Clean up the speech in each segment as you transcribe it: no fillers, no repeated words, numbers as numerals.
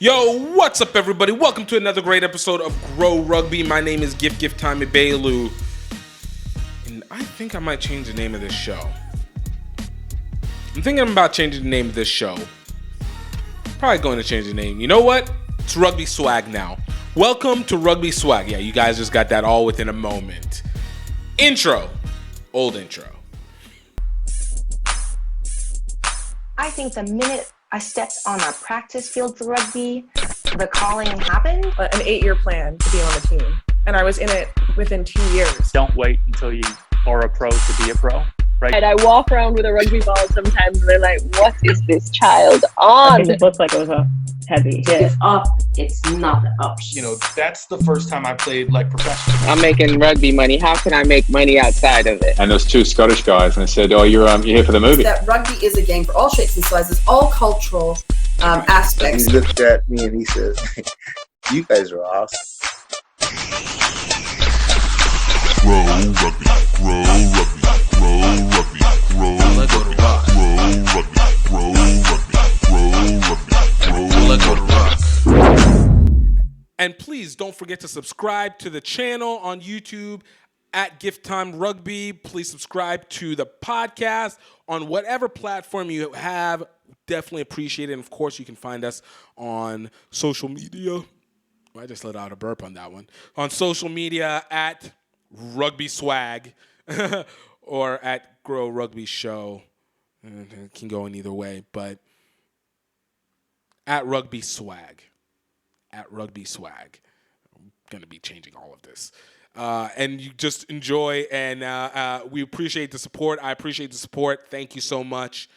Yo, what's up, everybody? Welcome to another great episode of Grow Rugby. My name is GiftTime Ibelu, and I think I might change the name of this show. I'm thinking about changing the name of this show. Probably going to change the name. You know what? It's Rugby Swag now. Welcome to Rugby Swag. Yeah, you guys just got that all within a moment. Intro. Old intro. I think the minute I stepped on a practice field for rugby, the calling happened. An 8-year plan to be on the team. And I was in it within 2 years. Don't wait until you are a pro to be a pro, right? And I walk around with a rugby ball sometimes and they're like, what is this child on? It looked like it was a heavy hit. It's up, it's not up. You know, that's the first time I played like professionally. I'm making rugby money. How can I make money outside of it? And there's two Scottish guys, and I said, "Oh, you're here for the movie." That rugby is a game for all shapes and sizes, all cultural aspects. He looked at me and he says, "You guys are awesome." Grow rugby, grow rugby, grow rugby, grow rugby, grow rugby, grow rugby, grow rugby. And please don't forget to subscribe to the channel on YouTube at GiftTime Rugby. Please subscribe to the podcast on whatever platform you have. Definitely appreciate it. And of course, you can find us on social media. I just let out a burp on that one. On social media at Rugby Swag or at Grow Rugby Show. It can go in either way, but at Rugby Swag. At Rugby Swag. I'm going to be changing all of this. And you just enjoy, and we appreciate the support. I appreciate the support. Thank you so much.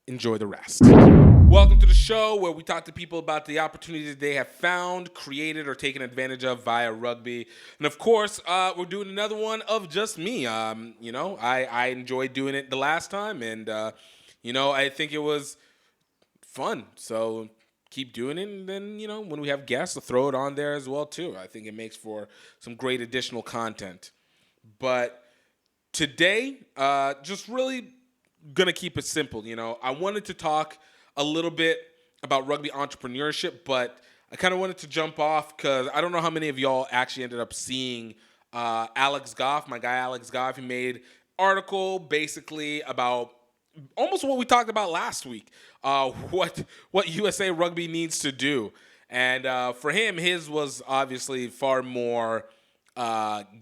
Enjoy the rest. Welcome to the show where we talk to people about the opportunities they have found, created, or taken advantage of via rugby. And of course, we're doing another one of just me. I enjoyed doing it the last time, and I think it was fun. So keep doing it, and then, when we have guests, we'll throw it on there as well, too. I think it makes for some great additional content. But today, just really going to keep it simple. I wanted to talk a little bit about rugby entrepreneurship, but I kind of wanted to jump off because I don't know how many of y'all actually ended up seeing Alex Goff, my guy Alex Goff. He made an article basically about almost what we talked about last week, what USA Rugby needs to do. And for him, his was obviously far more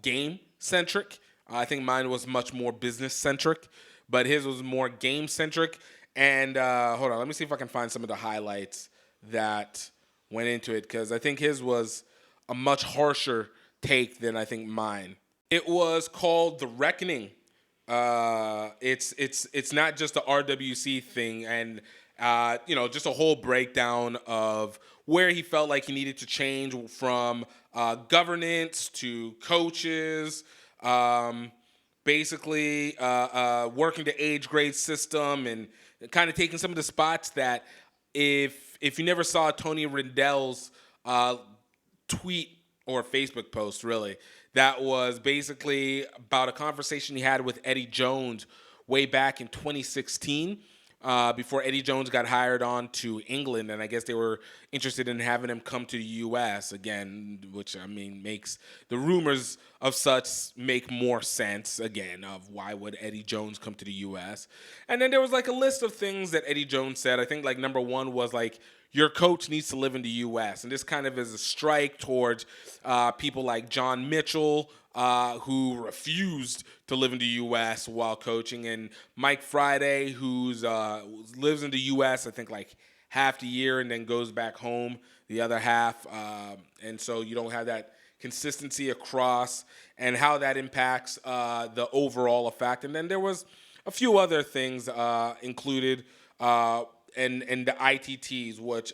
game-centric. I think mine was much more business-centric, but his was more game-centric. And hold on, let me see if I can find some of the highlights that went into it, because I think his was a much harsher take than I think mine. It was called The Reckoning. It's not just the RWC thing, and just a whole breakdown of where he felt like he needed to change from governance to coaches, basically working the age grade system, and kind of taking some of the spots that if you never saw Tony Rendell's tweet or Facebook post, really, that was basically about a conversation he had with Eddie Jones way back in 2016, before Eddie Jones got hired on to England, and I guess they were interested in having him come to the U.S. again, which, makes the rumors of such make more sense, again, of why would Eddie Jones come to the U.S. And then there was, a list of things that Eddie Jones said. I think, number one was, your coach needs to live in the U.S. And this kind of is a strike towards people like John Mitchell, who refused to live in the U.S. while coaching, and Mike Friday, who lives in the U.S., I think, half the year and then goes back home the other half. And so you don't have that consistency across, and how that impacts the overall effect. And then there was a few other things included, and the ITTs, which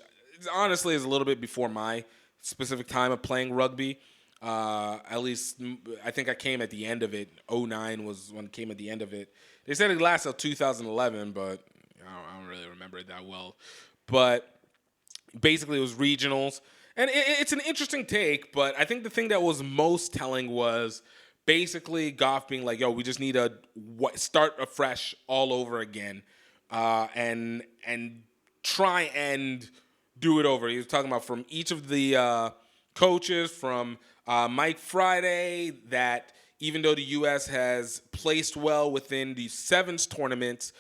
honestly is a little bit before my specific time of playing rugby. At least I think I came at the end of it. 2009 was when I came at the end of it. They said it lasted till 2011, but I don't really remember it that well. But basically it was regionals. And it's an interesting take, but I think the thing that was most telling was basically Goff being like, yo, we just need to start afresh all over again, and try and do it over. He was talking about from each of the coaches, from Mike Friday, that even though the U.S. has placed well within the sevens tournaments,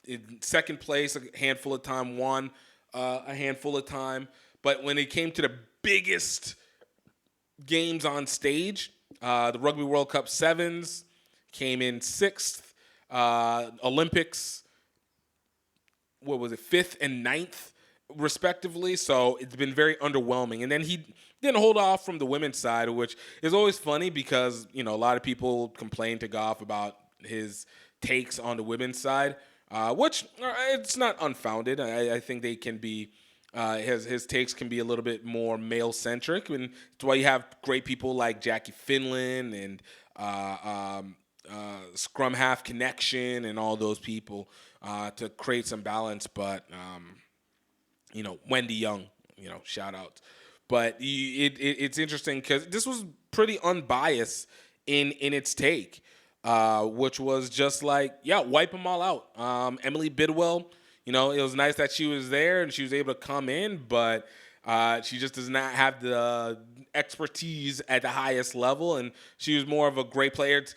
in second place a handful of time, won a handful of time, but when it came to the biggest games on stage, the Rugby World Cup sevens came in sixth, Olympics, what was it, fifth and ninth, respectively. So it's been very underwhelming. And then he didn't hold off from the women's side, which is always funny because, you know, a lot of people complain to Goff about his takes on the women's side, which it's not unfounded. I think they can be, his takes can be a little bit more male-centric, and that's why you have great people like Jackie Finlan and Scrum Half Connection and all those people to create some balance. But you know, Wendy Young, you know, shout out. But it's interesting because this was pretty unbiased in its take, which was just like, yeah, wipe them all out. Emily Bidwell, you know, it was nice that she was there and she was able to come in, but she just does not have the expertise at the highest level, and she was more of a great player. It's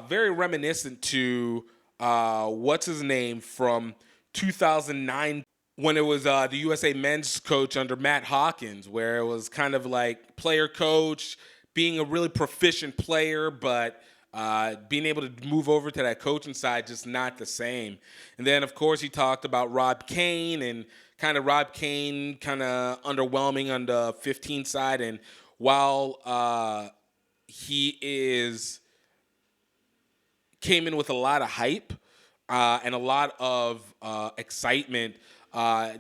very reminiscent to what's his name from 2009 when it was the USA men's coach under Matt Hawkins, where it was kind of like player coach, being a really proficient player, but being able to move over to that coaching side, just not the same. And then, of course, he talked about Rob Kane and kind of Rob Kane kind of underwhelming on the 15 side. And while he came in with a lot of hype and a lot of excitement,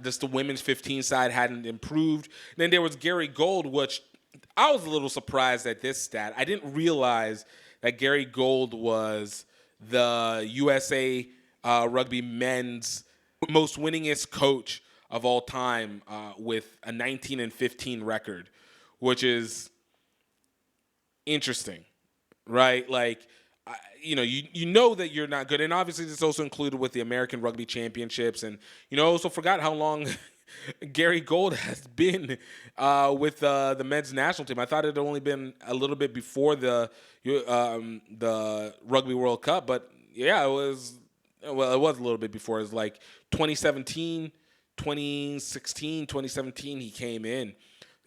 just the women's 15 side hadn't improved. And then there was Gary Gold, which I was a little surprised at this stat. I didn't realize that Gary Gold was the USA Rugby men's most winningest coach of all time with a 19-15 record, which is interesting, right? Like, you know that you're not good, and obviously it's also included with the American Rugby Championships, and also forgot how long Gary Gold has been with the men's national team. I thought it had only been a little bit before the Rugby World Cup, but yeah, it was a little bit before. It was like 2017, 2016, 2017 he came in,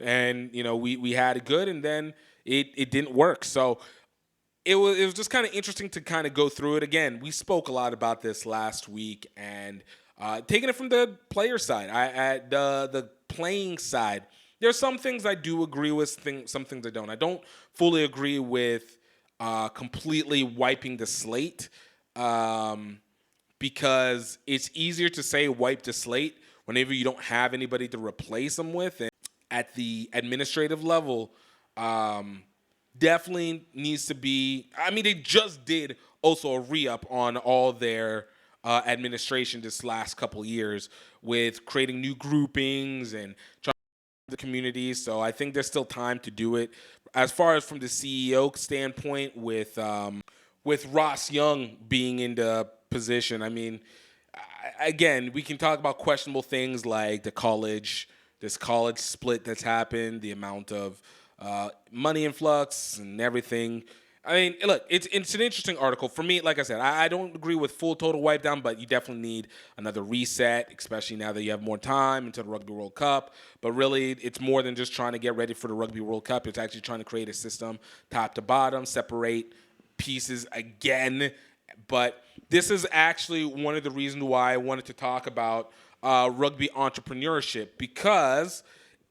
and we had it good, and then it didn't work. So it was just kind of interesting to kind of go through it again. We spoke a lot about this last week, and taking it from the player side, at the playing side, there's some things I do agree with, some things I don't. I don't fully agree with completely wiping the slate, because it's easier to say wipe the slate whenever you don't have anybody to replace them with. And at the administrative level, definitely needs to be. I mean, they just did also a re-up on all their administration this last couple years with creating new groupings and trying to the community. So I think there's still time to do it. As far as from the CEO standpoint, with Ross Young being in the position, I mean, again, we can talk about questionable things like this college split that's happened, the amount of money influx and everything. I mean, look, it's an interesting article. For me, like I said, I don't agree with full total wipe down, but you definitely need another reset, especially now that you have more time until the Rugby World Cup. But really, it's more than just trying to get ready for the Rugby World Cup. It's actually trying to create a system top to bottom, separate pieces again. But this is actually one of the reasons why I wanted to talk about rugby entrepreneurship, because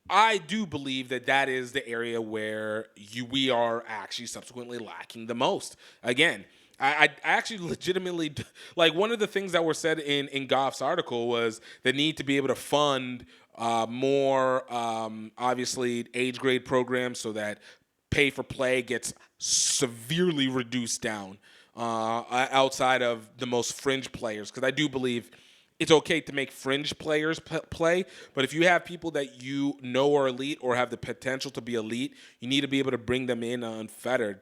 I do believe that is the area where we are actually subsequently lacking the most. Again, I actually legitimately, like, one of the things that were said in Goff's article was the need to be able to fund more, obviously, age grade programs so that pay for play gets severely reduced down outside of the most fringe players. Because I do believe it's okay to make fringe players play, but if you have people that are elite or have the potential to be elite, you need to be able to bring them in unfettered.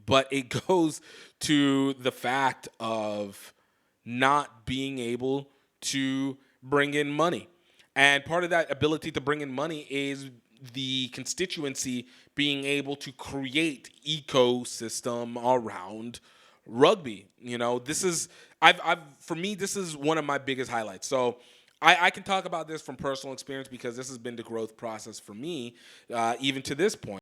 But it goes to the fact of not being able to bring in money. And part of that ability to bring in money is the constituency being able to create ecosystem around rugby. You know, this is for me, this is one of my biggest highlights. So I can talk about this from personal experience because this has been the growth process for me, even to this point.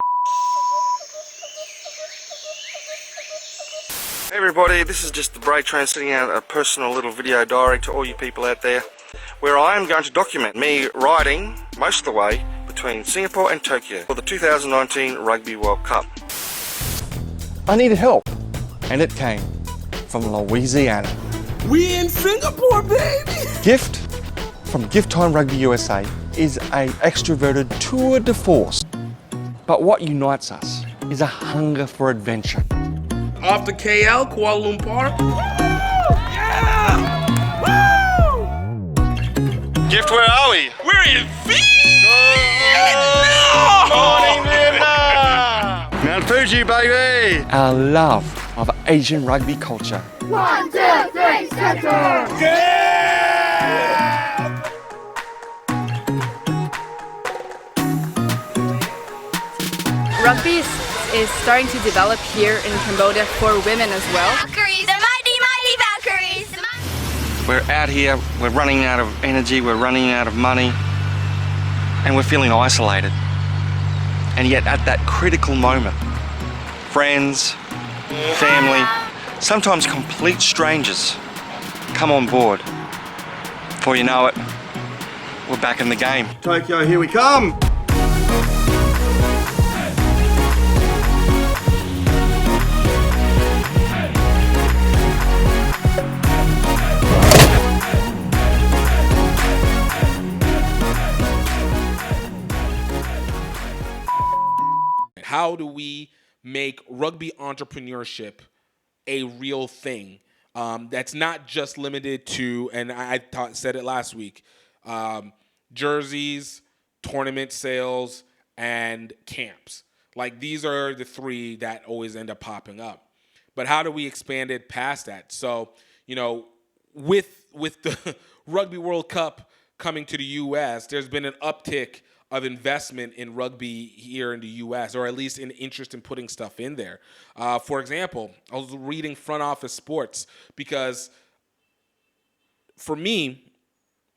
Hey everybody, this is just the break train sending out a personal little video diary to all you people out there, where I am going to document me riding most of the way between Singapore and Tokyo for the 2019 Rugby World Cup. I needed help, and it came from Louisiana. We in Singapore, baby! Gift from GiftTime Rugby USA is a extroverted tour de force. But what unites us is a hunger for adventure. Off to KL, Kuala Lumpur. Yeah! Woo! Gift, where are we? We're in Morning, Vietnam! Mount Fuji, baby! Our love of Asian rugby culture. 1, 2, 3, center! Rugby is starting to develop here in Cambodia for women as well. Valkyries, the mighty Valkyries! We're out here, we're running out of energy, we're running out of money, and we're feeling isolated. And yet at that critical moment, friends, family, sometimes complete strangers come on board. Before you know it, we're back in the game. Tokyo, here we come! How do we make rugby entrepreneurship a real thing that's not just limited to, and I said it last week, jerseys, tournament sales, and camps. Like, these are the three that always end up popping up. But how do we expand it past that? So, you know, with the Rugby World Cup coming to the U.S., there's been an uptick of investment in rugby here in the U.S., or at least in interest in putting stuff in there. For example, I was reading Front Office Sports because for me,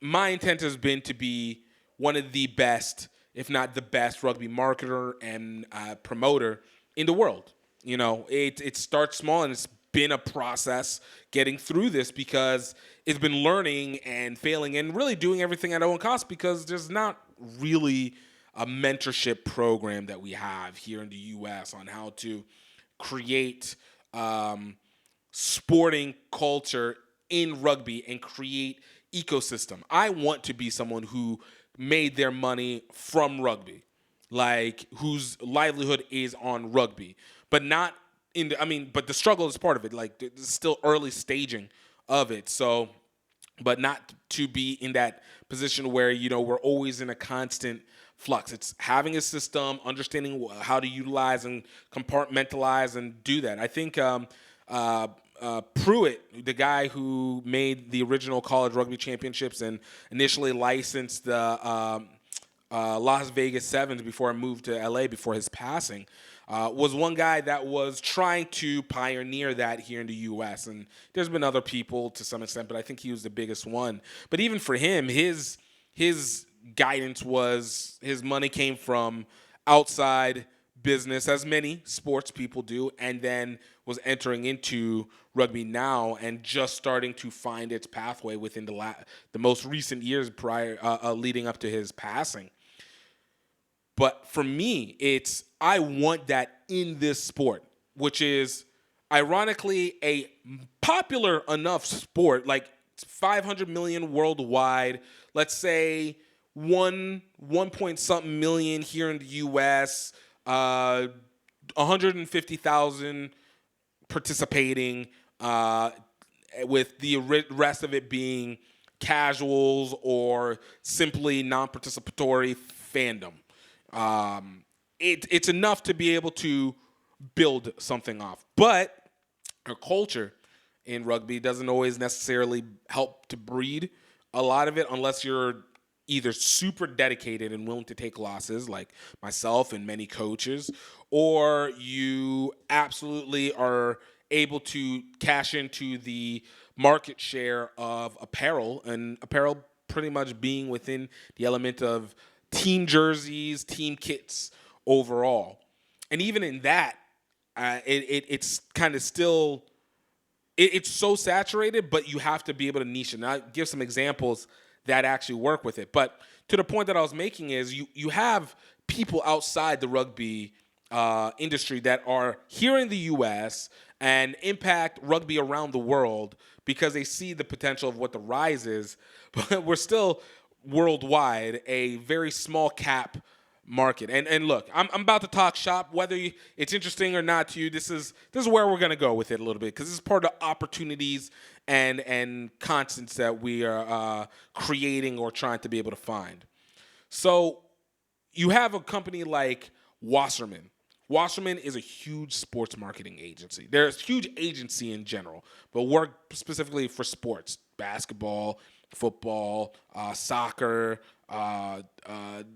my intent has been to be one of the best, if not the best, rugby marketer and promoter in the world. You know, it starts small, and it's been a process getting through this because it's been learning and failing and really doing everything at own cost because there's not really a mentorship program that we have here in the U.S. on how to create sporting culture in rugby and create ecosystem. I want to be someone who made their money from rugby, like whose livelihood is on rugby, but not in the, but the struggle is part of it. Like, it's still early staging of it. So, but not to be in that position where, you know, we're always in a constant flux. It's having a system, understanding how to utilize and compartmentalize and do that. I think Pruitt, the guy who made the original college rugby championships and initially licensed the Las Vegas Sevens before I moved to LA before his passing, was one guy that was trying to pioneer that here in the U.S. And there's been other people to some extent, but I think he was the biggest one. But even for him, his guidance was his money came from outside business, as many sports people do, and then was entering into rugby now and just starting to find its pathway within the most recent years prior leading up to his passing. But for me, I want that in this sport, which is ironically a popular enough sport, like 500 million worldwide, let's say 1 point something million here in the U.S., 150,000 participating, with the rest of it being casuals or simply non-participatory fandom. It's enough to be able to build something off. But our culture in rugby doesn't always necessarily help to breed a lot of it unless you're either super dedicated and willing to take losses, like myself and many coaches, or you absolutely are able to cash into the market share of apparel, and apparel pretty much being within the element of team jerseys, team kits overall. And even in that, it's kind of still, it's so saturated, but you have to be able to niche it. And I'll give some examples that actually work with it. But to the point that I was making is you have people outside the rugby industry that are here in the U.S. and impact rugby around the world because they see the potential of what the rise is. But we're still worldwide a very small cap market. And look, I'm about to talk shop. Whether it's interesting or not to you, this is where we're going to go with it a little bit, because this is part of the opportunities and constants that we are creating or trying to be able to find. So you have a company like Wasserman. Wasserman is a huge sports marketing agency. They're a huge agency in general, but work specifically for sports, basketball, football, soccer,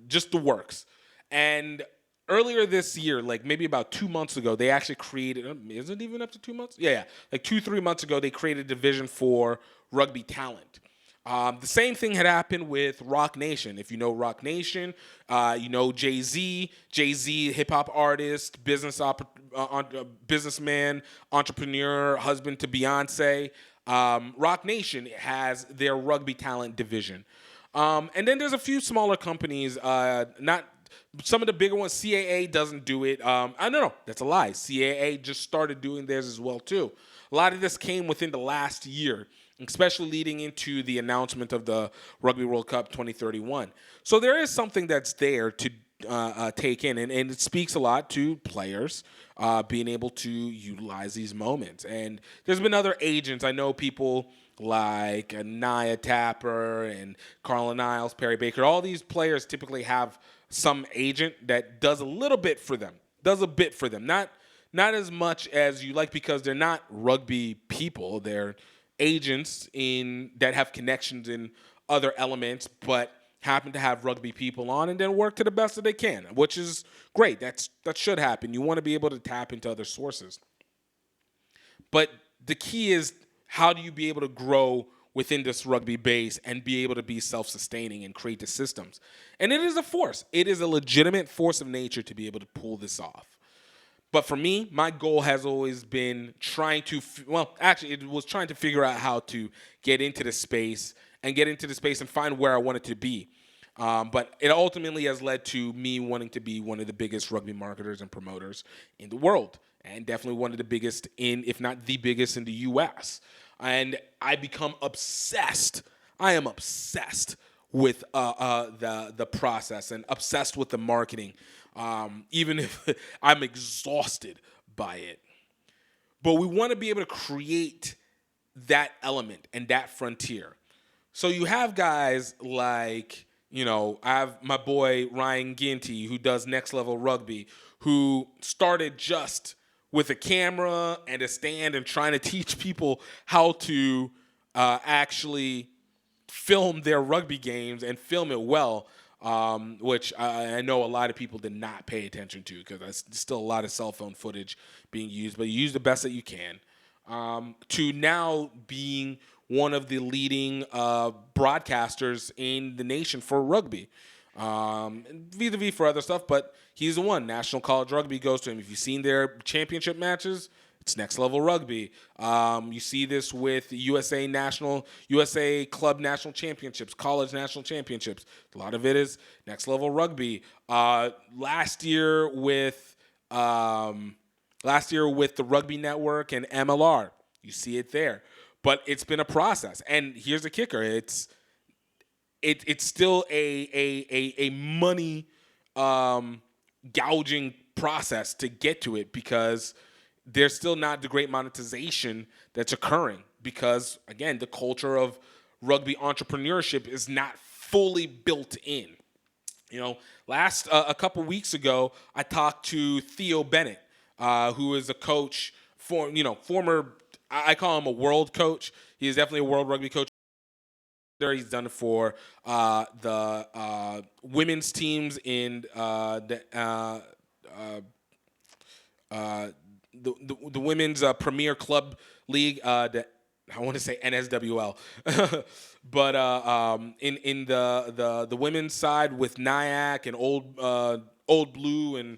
just the works. And earlier this year, like maybe about 2 months ago, they actually created, is it even up to 2 months? Yeah. Like 2-3 months ago, they created a division for rugby talent. The same thing had happened with Rock Nation. If you know Rock Nation, you know Jay-Z. Jay-Z, hip-hop artist, businessman, entrepreneur, husband to Beyonce. Rock Nation has their rugby talent division. And then there's a few smaller companies, not some of the bigger ones. CAA doesn't do it. No, that's a lie. CAA just started doing theirs as well, too. A lot of this came within the last year, especially leading into the announcement of the Rugby World Cup 2031. So there is something that's there to take in, and it speaks a lot to players being able to utilize these moments. And there's been other agents. I know people like Nia Tapper and Carla Niles, Perry Baker. All these players typically have some agent that does a little bit for them, not as much as you like, because they're not rugby people. They're agents that have connections in other elements, but happen to have rugby people on and then work to the best that they can, which is great. That should happen. You want to be able to tap into other sources. But the key is, how do you be able to grow within this rugby base and be able to be self-sustaining and create the systems? And it is a force. It is a legitimate force of nature to be able to pull this off. But for me, my goal has always been trying to figure out how to get into the space and find where I wanted to be. But it ultimately has led to me wanting to be one of the biggest rugby marketers and promoters in the world, and definitely one of the biggest if not the biggest in the U.S. And I become obsessed. I am obsessed with the process and obsessed with the marketing, even if I'm exhausted by it. But we want to be able to create that element and that frontier. So you have guys like, I have my boy Ryan Ginty, who does Next Level Rugby, who started just with a camera and a stand and trying to teach people how to actually film their rugby games and film it well, which I know a lot of people did not pay attention to, because there's still a lot of cell phone footage being used, but you use the best that you can, to now being one of the leading broadcasters in the nation for rugby, vis-a-vis for other stuff, but he's the one. National College Rugby goes to him. If you've seen their championship matches, it's Next Level Rugby. You see this with USA Club National Championships, College National Championships. A lot of it is Next Level Rugby. Last year with the Rugby Network and MLR, you see it there. But it's been a process, and here's the kicker: it's still a money gouging process to get to it, because there's still not the great monetization that's occurring, because, again, the culture of rugby entrepreneurship is not fully built in. A couple weeks ago, I talked to Theo Bennett, who is a coach, former, I call him a world coach. He is definitely a world rugby coach He's done it for the women's teams in the women's Premier Club League. I want to say NSWL, but in the women's side with Nyack and Old Blue and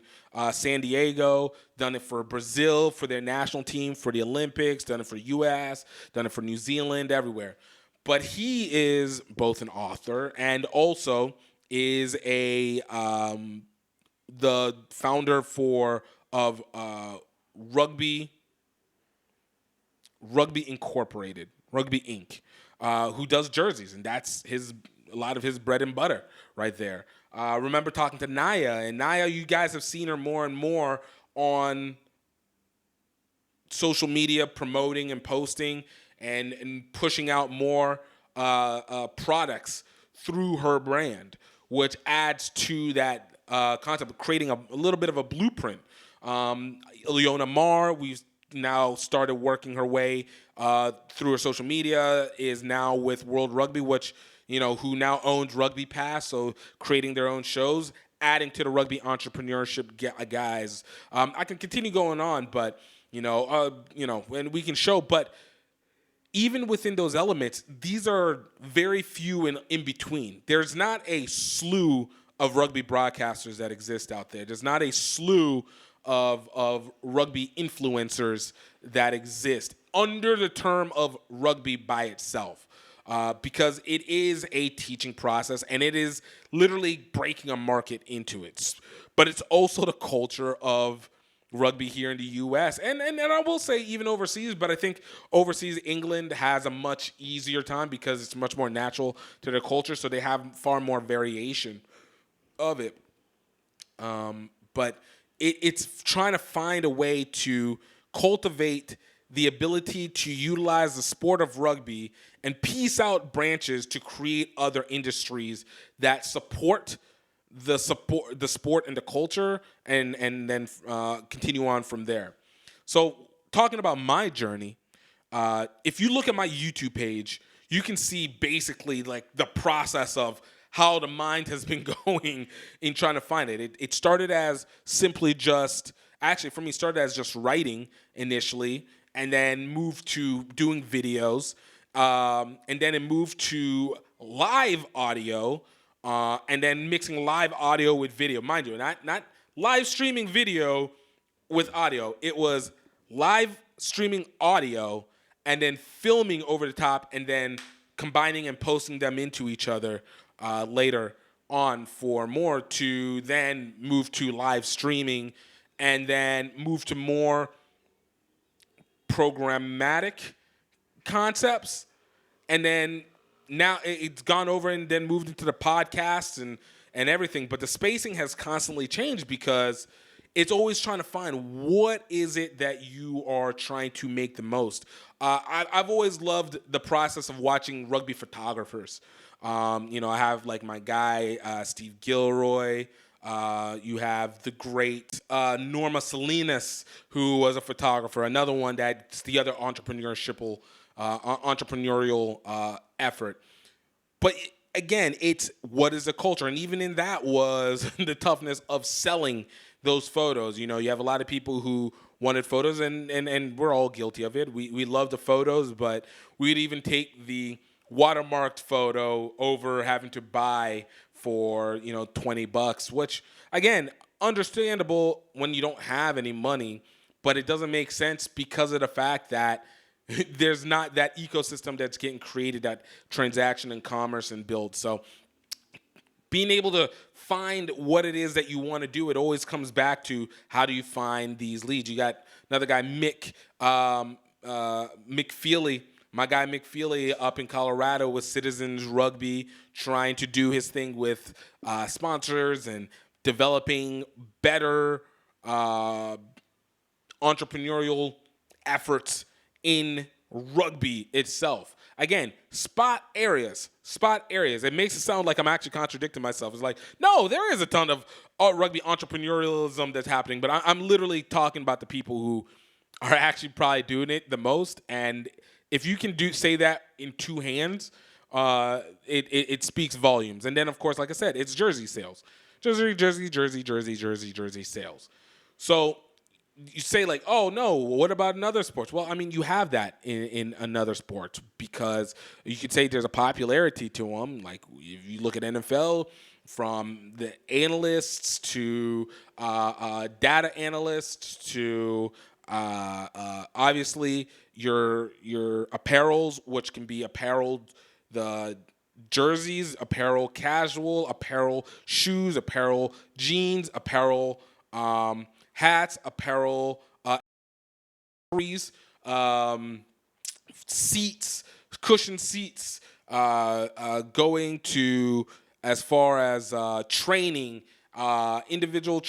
San Diego, done it for Brazil for their national team, for the Olympics, done it for U.S., done it for New Zealand, everywhere. But he is both an author and also is the founder of Rugby Incorporated, Rugby Inc., who does jerseys, and that's a lot of his bread and butter right there. Remember talking to Naya, and Naya, you guys have seen her more and more on social media, promoting and posting and pushing out more products through her brand, which adds to that concept of creating a little bit of a blueprint. Ileana Marr, we've now started working her way through her social media, is now with World Rugby, which, who now owns Rugby Pass, so creating their own shows, adding to the Rugby Entrepreneurship guys. I can continue going on, but, and we can show, but even within those elements, these are very few and in between. There's not a slew of rugby broadcasters that exist out there. There's not a slew of rugby influencers that exist under the term of rugby by itself, because it is a teaching process and it is literally breaking a market into it. But it's also the culture of rugby here in the U.S. and I will say even overseas, but I think overseas England has a much easier time because it's much more natural to their culture, so they have far more variation of it. But it's trying to find a way to cultivate the ability to utilize the sport of rugby and piece out branches to create other industries that support the sport and the culture, and then continue on from there. So talking about my journey, if you look at my YouTube page, you can see basically like the process of how the mind has been going in trying to find it. It started as simply for me, started as just writing initially, and then moved to doing videos, and then it moved to live audio, and then mixing live audio with video. Mind you, not live streaming video with audio. It was live streaming audio and then filming over the top and then combining and posting them into each other later on for more, to then move to live streaming and then move to more programmatic concepts. And then now it's gone over and then moved into the podcasts and everything. But the spacing has constantly changed because it's always trying to find what is it that you are trying to make the most. I've always loved the process of watching rugby photographers. I have like my guy, Steve Gilroy. You have the great Norma Salinas, who was a photographer. Another one that's the other entrepreneurial effort. But again, it's what is the culture? And even in that was the toughness of selling those photos. You have a lot of people who wanted photos, and we're all guilty of it. We love the photos, but we'd even take the watermarked photo over having to buy for $20, which again, understandable when you don't have any money, but it doesn't make sense because of the fact that there's not that ecosystem that's getting created, that transaction and commerce and build. So being able to find what it is that you want to do, it always comes back to how do you find these leads. You got another guy, Mick Feely. My guy Mick Feely up in Colorado with Citizens Rugby, trying to do his thing with sponsors and developing better entrepreneurial efforts in rugby itself. Again, spot areas. It makes it sound like I'm actually contradicting myself. It's like, no, there is a ton of rugby entrepreneurialism that's happening, but I'm literally talking about the people who are actually probably doing it the most. And if you can say that in two hands, it speaks volumes. And then, of course, like I said, it's jersey sales. Jersey sales. So you say like, oh no, what about another sports? Well, I mean, you have that in another sports because you could say there's a popularity to them. Like if you look at NFL, from the analysts to data analysts to obviously your apparels, which can be apparel, the jerseys, apparel casual, apparel shoes, apparel jeans, apparel hats, apparel accessories, seats, cushion seats, going to as far as training, individual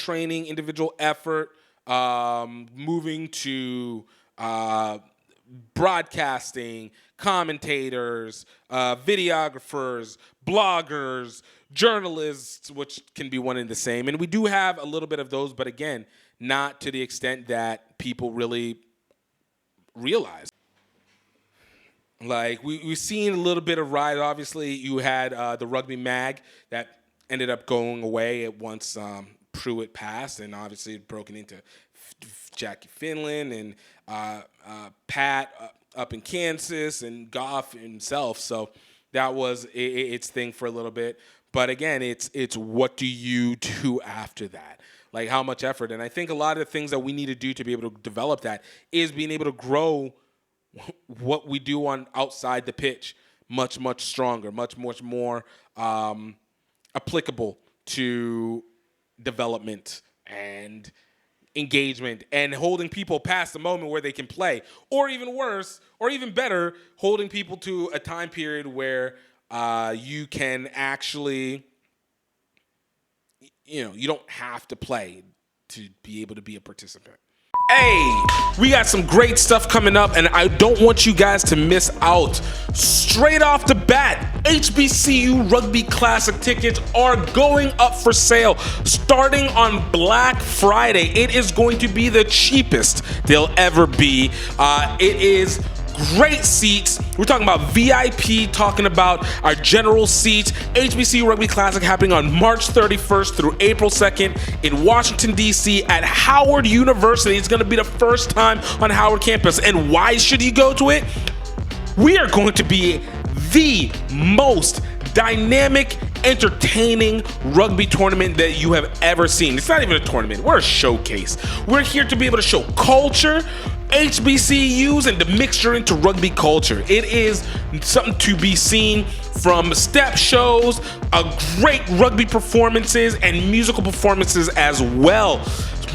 effort, moving to broadcasting, commentators, videographers, bloggers, journalists, which can be one and the same. And we do have a little bit of those, but again, not to the extent that people really realize. Like, we've seen a little bit of rise. Obviously, you had the Rugby Mag that ended up going away at once Pruitt passed, and obviously it broken into Jackie Finland and Pat up in Kansas and Goff himself. So that was its thing for a little bit. But again, it's what do you do after that? Like, how much effort? And I think a lot of the things that we need to do to be able to develop that is being able to grow what we do on outside the pitch much stronger, much more applicable to development and engagement and holding people past the moment where they can play, or even worse, or even better, holding people to a time period where you can actually, you don't have to play to be able to be a participant. Hey, we got some great stuff coming up, and I don't want you guys to miss out. Straight off the bat, HBCU Rugby Classic tickets are going up for sale starting on Black Friday. It is going to be the cheapest they'll ever be. It is great seats. We're talking about VIP, talking about our general seats. HBCU Rugby Classic happening on March 31st through April 2nd in Washington, D.C. at Howard University. It's going to be the first time on Howard campus. And why should you go to it? We are going to be the most dynamic, entertaining rugby tournament that you have ever seen. It's not even a tournament. We're a showcase. We're here to be able to show culture, HBCUs, and the mixture into rugby culture. It is something to be seen, from step shows, great rugby performances, and musical performances as well.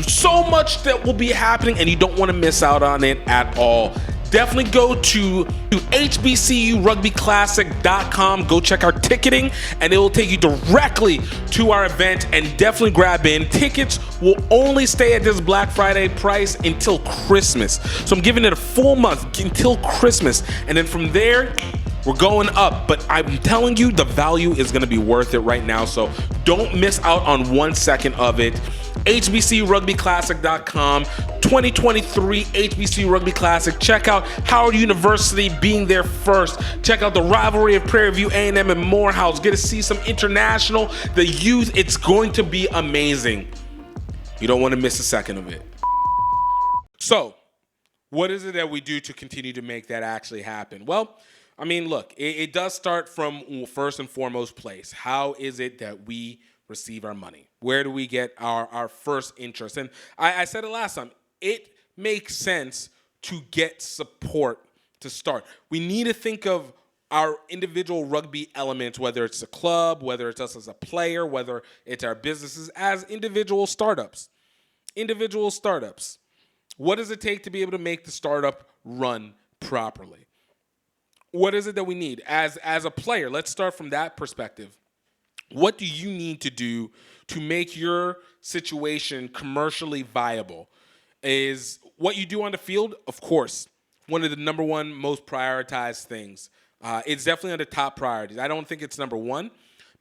So much that will be happening, and you don't want to miss out on it at all. Definitely go to hbcurugbyclassic.com. Go check our ticketing, and it will take you directly to our event, and definitely grab in. Tickets will only stay at this Black Friday price until Christmas. So I'm giving it a full month until Christmas, and then from there, we're going up. But I'm telling you, the value is going to be worth it right now, so don't miss out on 1 second of it. hbcurugbyclassic.com, 2023 HBC Rugby Classic. Check out Howard University being there first. Check out the rivalry of Prairie View, A&M, and Morehouse. Get to see some international, the youth. It's going to be amazing. You don't want to miss a second of it. So, what is it that we do to continue to make that actually happen? Well, I mean, look, it does start from first and foremost place. How is it that we receive our money? Where do we get our first interest? And I said it last time, it makes sense to get support to start. We need to think of our individual rugby elements, whether it's a club, whether it's us as a player, whether it's our businesses, as individual startups. Individual startups. What does it take to be able to make the startup run properly? What is it that we need? As a player, let's start from that perspective. What do you need to do to make your situation commercially viable? Is what you do on the field, of course, one of the number one most prioritized things. It's definitely on the top priorities. I don't think it's number one,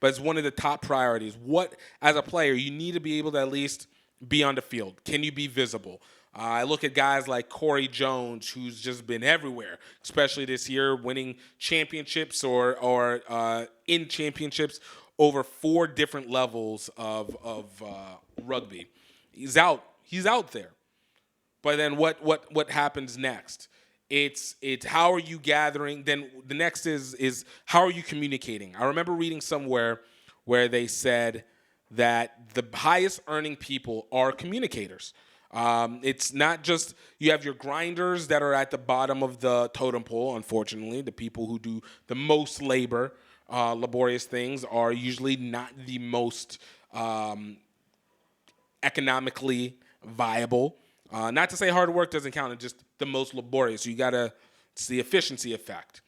but it's one of the top priorities. What, as a player, you need to be able to at least be on the field. Can you be visible? I look at guys like Corey Jones, who's just been everywhere, especially this year, winning championships or in championships over 4 different levels of rugby. He's out there. But then what happens next? It's how are you gathering? Then the next is how are you communicating? I remember reading somewhere where they said that the highest earning people are communicators. It's not just you have your grinders that are at the bottom of the totem pole. Unfortunately, the people who do the most laborious things are usually not the most economically viable. Not to say hard work doesn't count, it's just the most laborious. It's the efficiency effect.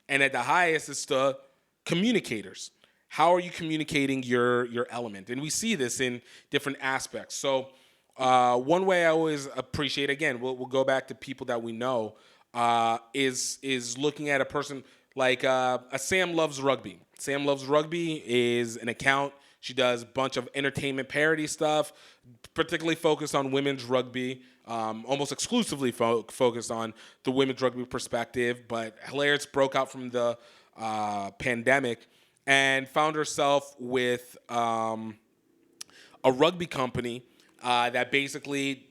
And at the highest, it's the communicators. How are you communicating your element? And we see this in different aspects. So one way I always appreciate, again, we'll go back to people that we know, is looking at a person like a Sam Loves Rugby. Sam Loves Rugby is an account. She does a bunch of entertainment parody stuff, particularly focused on women's rugby, almost exclusively focused on the women's rugby perspective. But hilarious, broke out from the pandemic and found herself with a rugby company that basically,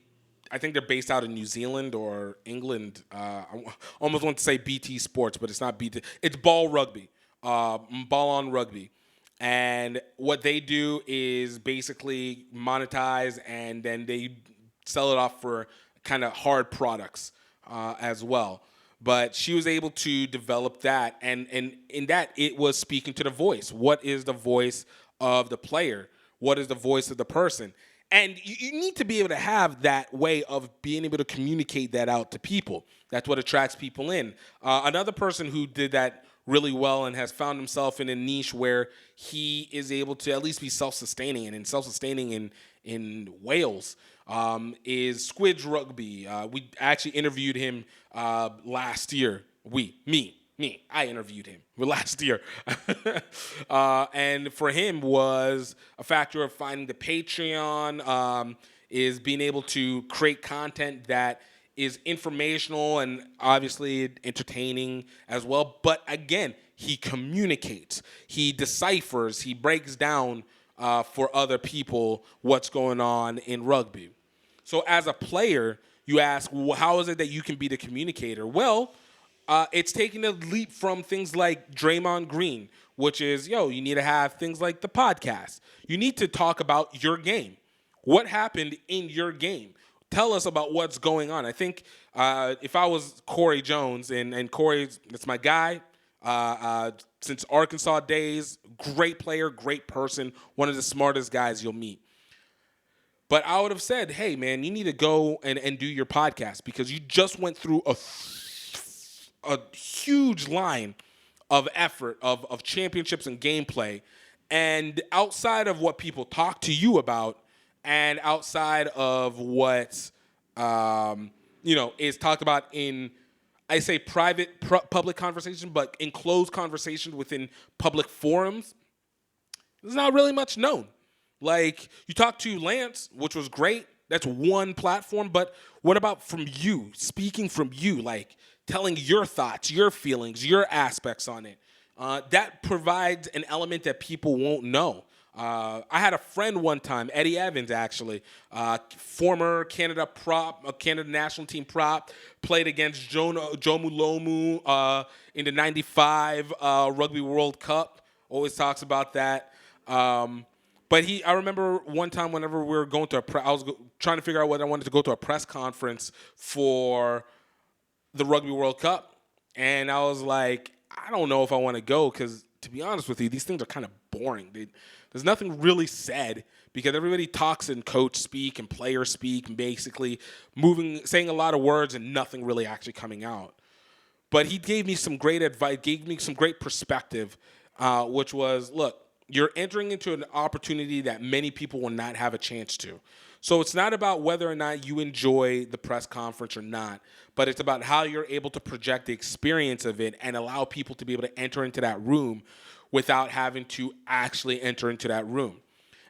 I think they're based out in New Zealand or England. I almost want to say BT Sports, but it's not BT. It's Ball Rugby, Ball on Rugby. And what they do is basically monetize, and then they sell it off for kind of hard products as well. But she was able to develop that, and in that, it was speaking to the voice. What is the voice of the player? What is the voice of the person? And you need to be able to have that way of being able to communicate that out to people. That's what attracts people in. Another person who did that really well and has found himself in a niche where he is able to at least be self-sustaining, and self-sustaining in Wales is Greaux Rugby. We actually interviewed him last year. I interviewed him last year. And for him was a factor of finding the Patreon, is being able to create content that is informational and obviously entertaining as well. But again, he communicates, he deciphers, he breaks down for other people what's going on in rugby. So as a player, you ask, well, how is it that you can be the communicator? Well, it's taking a leap from things like Draymond Green, which is, you need to have things like the podcast. You need to talk about your game. What happened in your game? Tell us about what's going on. I think if I was Corey Jones, and Corey, that's my guy, since Arkansas days, great player, great person, one of the smartest guys you'll meet. But I would have said, hey, man, you need to go and do your podcast, because you just went through a huge line of effort of championships and gameplay. And outside of what people talk to you about, and outside of what is talked about in, I say private, public conversation, but in closed conversations within public forums, there's not really much known. Like, you talk to Lance, which was great. That's one platform. But what about from you, speaking from you, like telling your thoughts, your feelings, your aspects on it? That provides an element that people won't know. I had a friend one time, Eddie Evans, actually, former Canada national team prop, played against Jomu Lomu in the '95 Rugby World Cup. Always talks about that. But I remember one time whenever we were going to I was trying to figure out whether I wanted to go to a press conference for the Rugby World Cup, and I was like, I don't know if I want to go, because to be honest with you, these things are kind of boring. There's nothing really said, because everybody talks in coach speak and player speak, and basically saying a lot of words and nothing really actually coming out. But he gave me some great advice, gave me some great perspective, which was, look, you're entering into an opportunity that many people will not have a chance to. So it's not about whether or not you enjoy the press conference or not, but it's about how you're able to project the experience of it and allow people to be able to enter into that room without having to actually enter into that room.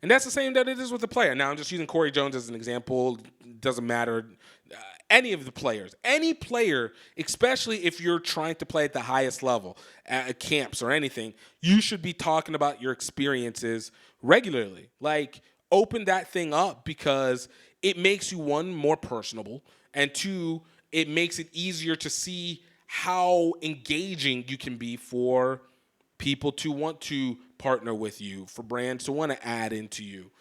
And that's the same that it is with the player. Now, I'm just using Corey Jones as an example. It doesn't matter. Any of the players. Any player, especially if you're trying to play at the highest level, at camps or anything, you should be talking about your experiences regularly. Like, open that thing up because it makes you, one, more personable, and two, it makes it easier to see how engaging you can be for people to want to partner with you, for brands to want to add into you,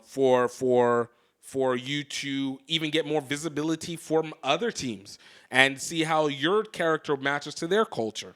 for you to even get more visibility from other teams and see how your character matches to their culture.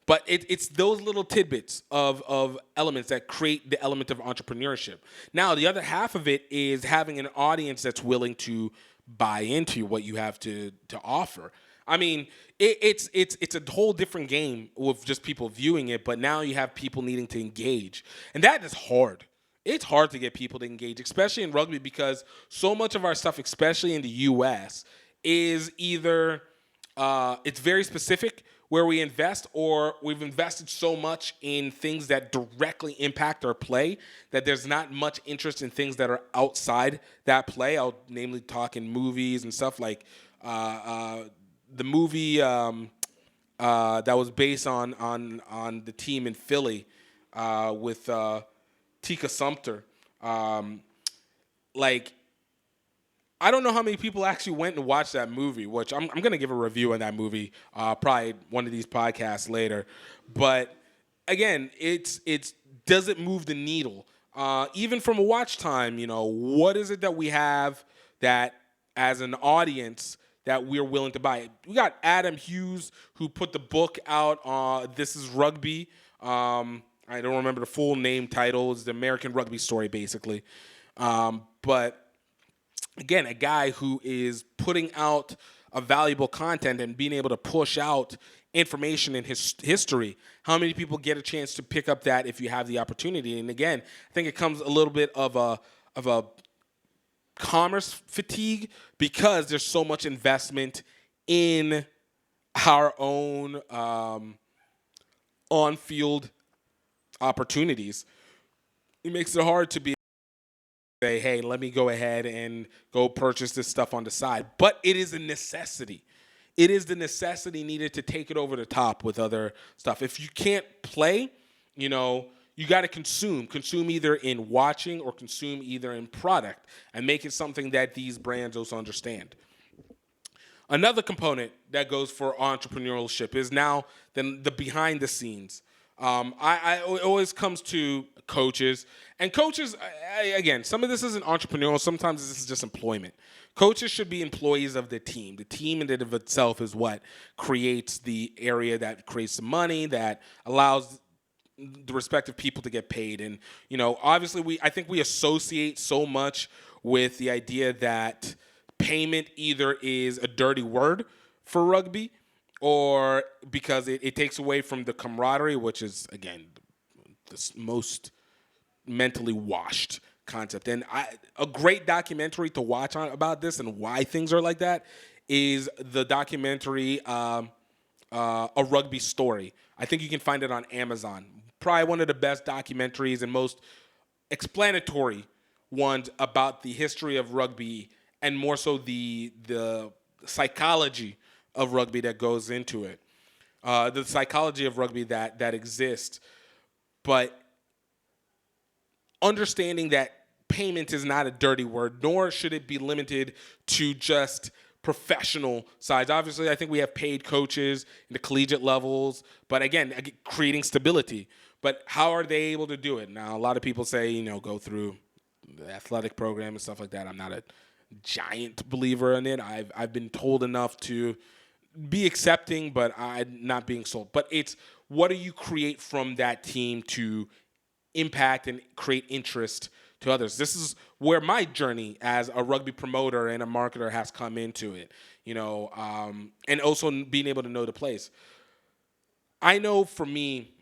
But it's those little tidbits of elements that create the element of entrepreneurship. Now, the other half of it is having an audience that's willing to buy into what you have to offer. I mean, it's a whole different game with just people viewing it, but now you have people needing to engage. And that is hard. It's hard to get people to engage, especially in rugby, because so much of our stuff, especially in the U.S., is either it's very specific where we invest, or we've invested so much in things that directly impact our play that there's not much interest in things that are outside that play. I'll namely talk in movies and stuff like the movie that was based on the team in Philly with Tika Sumpter. I don't know how many people actually went and watched that movie, which I'm going to give a review on that movie probably one of these podcasts later. But again, it's does it move the needle? Even from a watch time, what is it that we have that as an audience that we're willing to buy? We got Adam Hughes, who put the book out, This is Rugby. I don't remember the full name title. It's the American Rugby Story, basically. But again, a guy who is putting out a valuable content and being able to push out information in his history. How many people get a chance to pick up that if you have the opportunity? And again, I think it comes a little bit of a commerce fatigue because there's so much investment in our own on-field opportunities. It makes it hard to be say, hey, let me go ahead and go purchase this stuff on the side. But it is a necessity. It is the necessity needed to take it over the top with other stuff. If you can't play, you got to consume either in watching or consume either in product and make it something that these brands also understand. Another component that goes for entrepreneurship is now then the behind the scenes. It always comes to coaches. And coaches, again, some of this isn't entrepreneurial. Sometimes this is just employment. Coaches should be employees of the team. The team in and of itself is what creates the area that creates the money, that allows the respective people to get paid. And, obviously I think we associate so much with the idea that payment either is a dirty word for rugby or because it takes away from the camaraderie, which is, again, the most mentally washed concept. And a great documentary to watch about this and why things are like that is the documentary A Rugby Story. I think you can find it on Amazon. Probably one of the best documentaries and most explanatory ones about the history of rugby and more so the psychology of rugby that goes into it. The psychology of rugby that exists. But understanding that payment is not a dirty word, nor should it be limited to just professional sides. Obviously, I think we have paid coaches in the collegiate levels, but again, creating stability. But how are they able to do it? Now, a lot of people say, go through the athletic program and stuff like that. I'm not a giant believer in it. I've been told enough to be accepting, but I'm not being sold. But it's what do you create from that team to impact and create interest to others. This is where my journey as a rugby promoter and a marketer has come into it, and also being able to know the place. I know for me,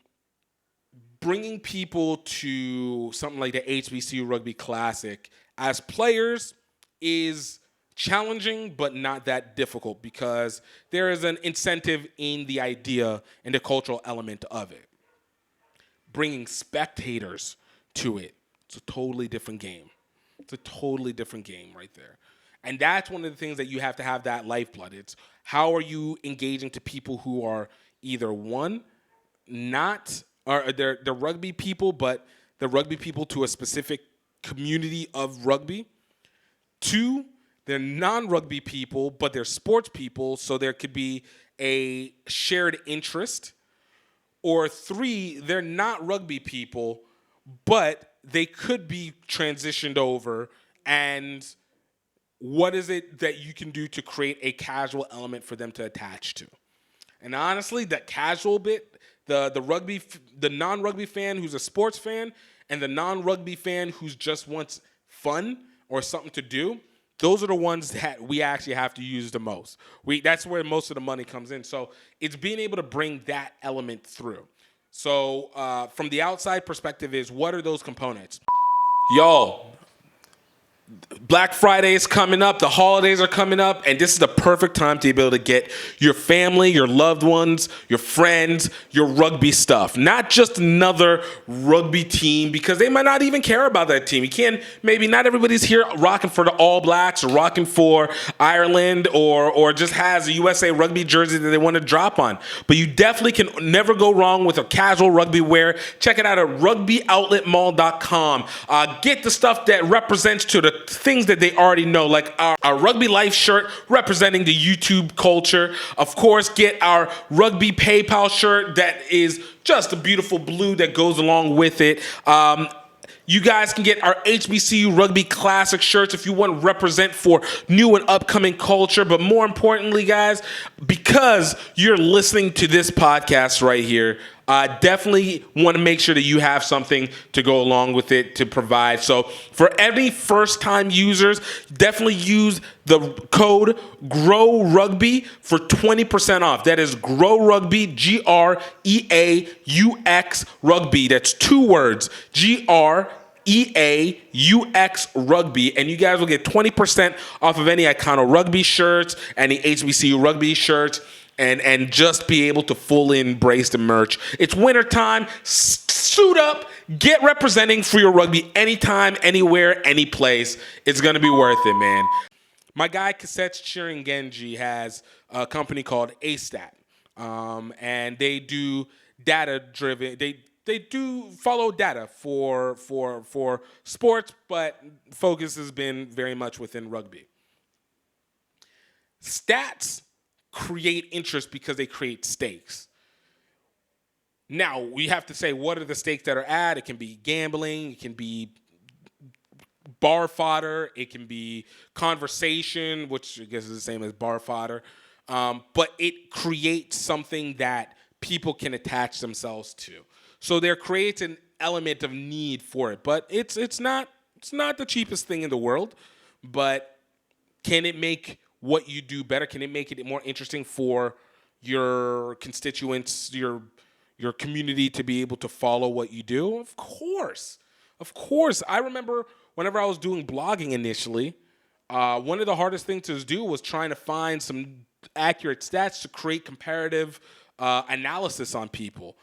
bringing people to something like the HBCU Rugby Classic as players is challenging, but not that difficult because there is an incentive in the idea and the cultural element of it. Bringing spectators to it, It's a totally different game. It's a totally different game right there. And that's one of the things that you have to have that lifeblood. It's how are you engaging to people who are either one, not, or they're rugby people, but they're rugby people to a specific community of rugby. Two, they're non-rugby people, but they're sports people, so there could be a shared interest. Or three, they're not rugby people, but they could be transitioned over. And what is it that you can do to create a casual element for them to attach to? And honestly, that casual bit, the non-rugby fan who's a sports fan, and the non-rugby fan who's just wants fun or something to do, those are the ones that we actually have to use the most. That's where most of the money comes in. So it's being able to bring that element through. So from the outside perspective is, what are those components? Yo, Black Friday is coming up. The holidays are coming up. And this is the perfect time to be able to get your family, your loved ones, your friends, your rugby stuff. Not just another rugby team, because they might not even care about that team. You can't, maybe not everybody's here rocking for the All Blacks or rocking for Ireland or just has a USA rugby jersey that they want to drop on. But you definitely can never go wrong with a casual rugby wear. Check it out at rugbyoutletmall.com. Get the stuff that represents to the things that they already know, like our Rugby Life shirt representing the YouTube culture. Of course, get our Rugby PayPal shirt that is just a beautiful blue that goes along with it. You guys can get our HBCU Rugby Classic shirts if you want to represent for new and upcoming culture. But more importantly, guys, because you're listening to this podcast right here, definitely want to make sure that you have something to go along with it to provide. So for any first-time users, definitely use the code Grow Rugby for 20% off. That is Grow Rugby, GREAUX Rugby. That's 2 words, GREAUX Rugby, and you guys will get 20% off of any Icano Rugby shirts, any HBCU Rugby shirts, and just be able to fully embrace the merch. It's wintertime. Suit up. Get representing for your rugby anytime, anywhere, any place. It's going to be worth it, man. My guy Cassettes Cheering Genji has a company called ASTAT, and they do data-driven. They do follow data for sports, but focus has been very much within rugby. Stats create interest because they create stakes. Now, we have to say, what are the stakes that are at? It can be gambling. It can be bar fodder. It can be conversation, which I guess is the same as bar fodder. But it creates something that people can attach themselves to. So there creates an element of need for it. But it's not the cheapest thing in the world. But can it make what you do better? Can it make it more interesting for your constituents, your community to be able to follow what you do? Of course. I remember whenever I was doing blogging initially, one of the hardest things to do was trying to find some accurate stats to create comparative analysis on people.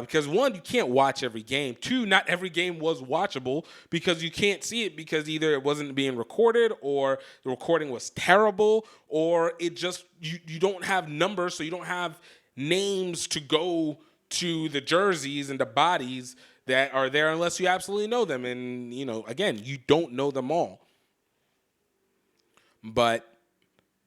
Because one, you can't watch every game. Two, not every game was watchable because you can't see it because either it wasn't being recorded or the recording was terrible or it just, you don't have numbers, so you don't have names to go to the jerseys and the bodies that are there unless you absolutely know them. And, again, you don't know them all. But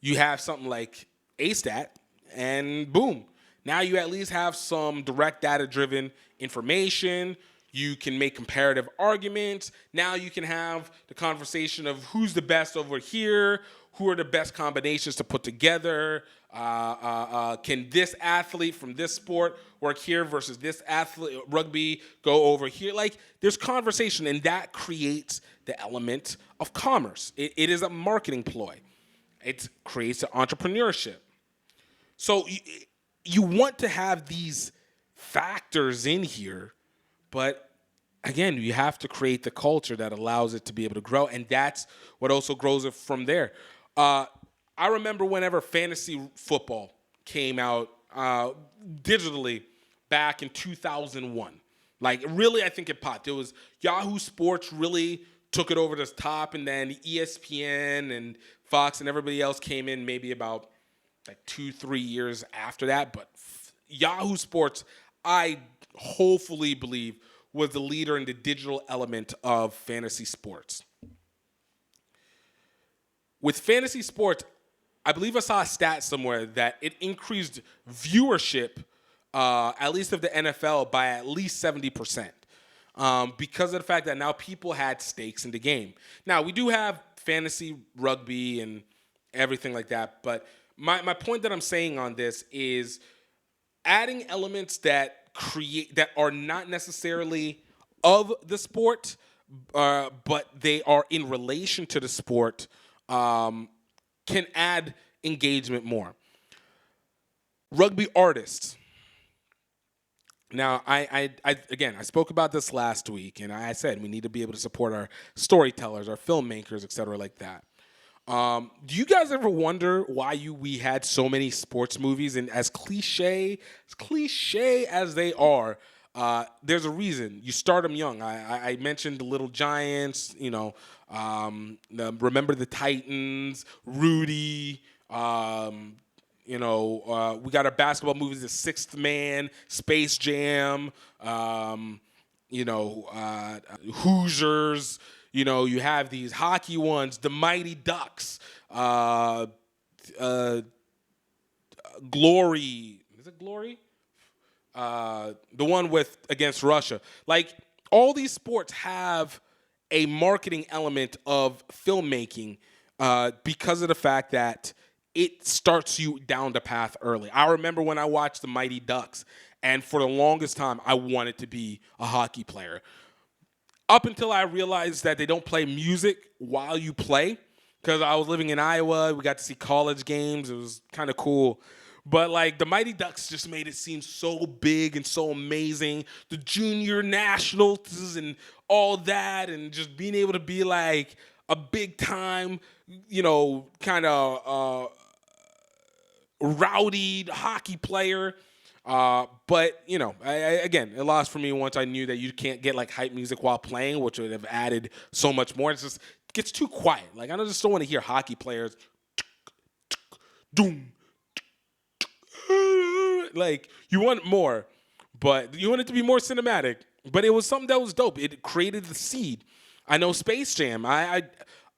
you have something like ASTAT and boom. Now you at least have some direct data-driven information. You can make comparative arguments. Now you can have the conversation of who's the best over here, who are the best combinations to put together. Can this athlete from this sport work here versus this athlete, rugby, go over here? Like, there's conversation, and that creates the element of commerce. It is a marketing ploy. It creates an entrepreneurship. So you want to have these factors in here, but again, you have to create the culture that allows it to be able to grow, and that's what also grows it from there. I remember whenever fantasy football came out digitally back in 2001. Like, really, I think it popped. It was Yahoo Sports really took it over the top, and then ESPN and Fox and everybody else came in maybe about like 2-3 years after that. But Yahoo Sports, I hopefully believe, was the leader in the digital element of fantasy sports. With fantasy sports, I believe I saw a stat somewhere that it increased viewership, at least of the NFL, by at least 70%. Because of the fact that now people had stakes in the game. Now, we do have fantasy rugby and everything like that, but my point that I'm saying on this is adding elements that are not necessarily of the sport, but they are in relation to the sport, can add engagement more. Rugby artists. Now, I spoke about this last week, and I said we need to be able to support our storytellers, our filmmakers, et cetera, like that. Do you guys ever wonder why we had so many sports movies? And as cliche as they are, there's a reason. You start them young. I mentioned the Little Giants, Remember the Titans, Rudy. We got our basketball movies, The Sixth Man, Space Jam, Hoosiers. You have these hockey ones, The Mighty Ducks, Glory. Is it Glory? The one against Russia. Like, all these sports have a marketing element of filmmaking because of the fact that it starts you down the path early. I remember when I watched The Mighty Ducks, and for the longest time, I wanted to be a hockey player. Up until I realized that they don't play music while you play, because I was living in Iowa. We got to see college games. It was kind of cool. But, like, the Mighty Ducks just made it seem so big and so amazing. The junior nationals and all that, and just being able to be, like, a big-time, kind of rowdy hockey player. But, again, it lost for me once I knew that you can't get, like, hype music while playing, which would have added so much more. It gets too quiet. Like, I just don't want to hear hockey players. Doom. Like, you want more, but you want it to be more cinematic. But it was something that was dope. It created the seed. I know Space Jam.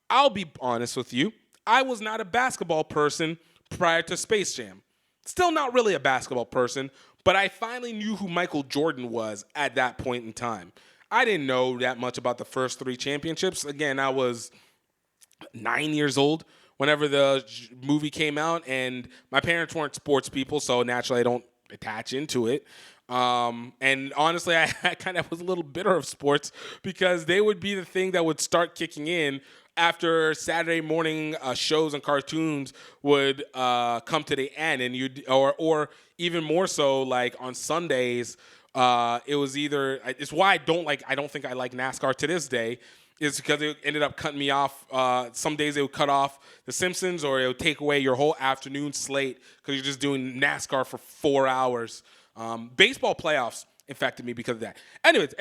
I'll be honest with you. I was not a basketball person prior to Space Jam. Still not really a basketball person, but I finally knew who Michael Jordan was at that point in time. I didn't know that much about the first 3 championships. Again, I was 9 years old whenever the movie came out, and my parents weren't sports people, so naturally I don't attach into it. And honestly, I kind of was a little bitter of sports because they would be the thing that would start kicking in after Saturday morning shows and cartoons would come to the end, and or even more so, like on Sundays, it was either. It's why I don't think I like NASCAR to this day. Is because it ended up cutting me off. Some days they would cut off The Simpsons, or it would take away your whole afternoon slate because you're just doing NASCAR for 4 hours. Baseball playoffs infected me because of that. Anyways,